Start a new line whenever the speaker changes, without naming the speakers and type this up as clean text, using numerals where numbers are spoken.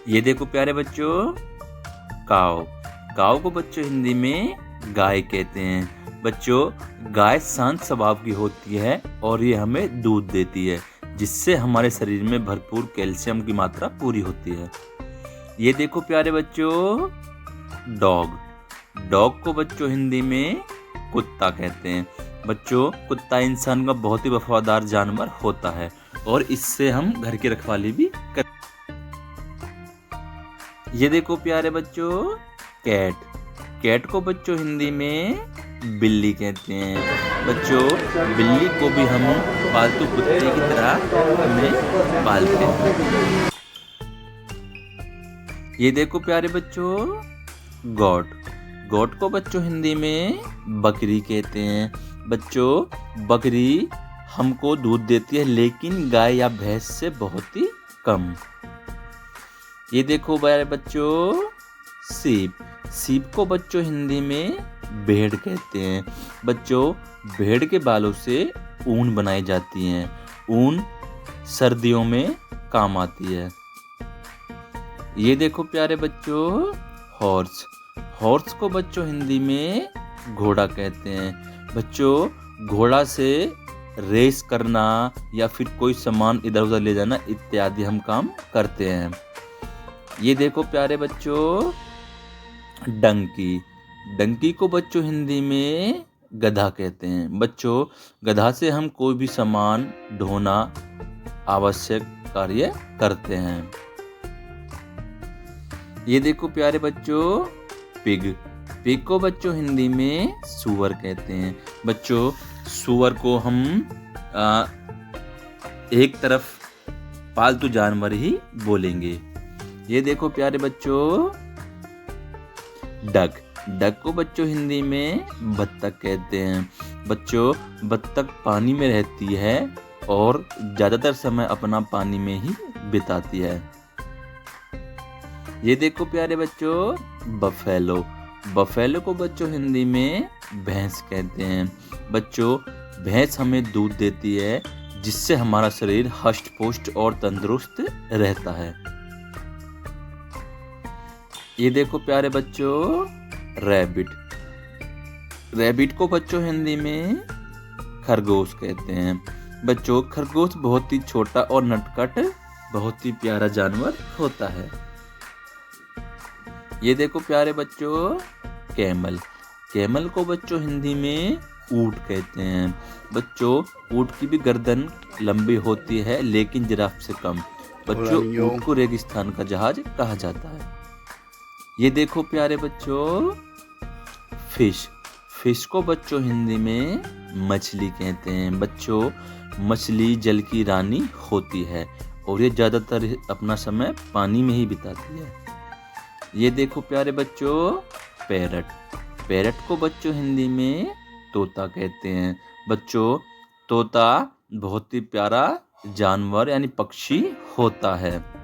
ये देखो प्यारे बच्चों, काव। काव को बच्चों हिंदी में गाय कहते हैं। बच्चों, गाय शांत स्वभाव की होती है और ये हमें दूध देती है, जिससे हमारे शरीर में भरपूर कैल्शियम की मात्रा पूरी होती है। ये देखो प्यारे बच्चों, डॉग। डॉग को बच्चों हिंदी में कुत्ता कहते हैं। बच्चों, कुत्ता इंसान का बहुत ही वफादार जानवर होता है और इससे हम घर की रखवाली भी कर। ये देखो प्यारे बच्चों, कैट। कैट को बच्चों हिंदी में बिल्ली कहते हैं। बच्चों, बिल्ली को भी हम पालतू कुत्ते की तरह हमें पालते हैं। ये देखो प्यारे बच्चों, गोट। गोट को बच्चों हिंदी में बकरी कहते हैं। बच्चों, बकरी हमको दूध देती है, लेकिन गाय या भैंस से बहुत ही कम। ये देखो प्यारे बच्चों, सीप। सीप को बच्चों हिंदी में भेड़ कहते हैं। बच्चों, भेड़ के बालों से ऊन बनाई जाती है। ऊन सर्दियों में काम आती है। ये देखो प्यारे बच्चों, हॉर्स। हॉर्स को बच्चों हिंदी में घोड़ा कहते हैं। बच्चों, घोड़ा से रेस करना या फिर कोई सामान इधर उधर ले जाना इत्यादि हम काम करते हैं। ये देखो प्यारे बच्चों, डंकी। डंकी को बच्चों हिंदी में गधा कहते हैं। बच्चों, गधा से हम कोई भी सामान ढोना आवश्यक कार्य करते हैं। ये देखो प्यारे बच्चों, पिग। पिग को बच्चों हिंदी में सूअर कहते हैं। बच्चों, सूअर को हम एक तरफ पालतू जानवर ही बोलेंगे। ये देखो प्यारे बच्चों, डक। डक को बच्चों हिंदी में बत्तख कहते हैं। बच्चों, बत्तख पानी में रहती है और ज्यादातर समय अपना पानी में ही बिताती है। ये देखो प्यारे बच्चों, बफेलो। बफेलो को बच्चों हिंदी में भैंस कहते हैं। बच्चों, भैंस हमें दूध देती है, जिससे हमारा शरीर हष्ट पुष्ट और तंदुरुस्त रहता है। ये देखो प्यारे बच्चों, रैबिट। रैबिट को बच्चों हिंदी में खरगोश कहते हैं। बच्चों, खरगोश बहुत ही छोटा और नटखट बहुत ही प्यारा जानवर होता है। ये देखो प्यारे बच्चों, कैमल। कैमल को बच्चों हिंदी में ऊंट कहते हैं। बच्चों, ऊंट की भी गर्दन लंबी होती है, लेकिन जिराफ से कम। बच्चों, ऊंट को रेगिस्तान का जहाज कहा जाता है। ये देखो प्यारे बच्चों, फिश। फिश को बच्चों हिंदी में मछली कहते हैं। बच्चों, मछली जल की रानी होती है और ये ज्यादातर अपना समय पानी में ही बिताती है। ये देखो प्यारे बच्चों, पैरट। पैरट को बच्चों हिंदी में तोता कहते हैं। बच्चों, तोता बहुत ही प्यारा जानवर यानी पक्षी होता है।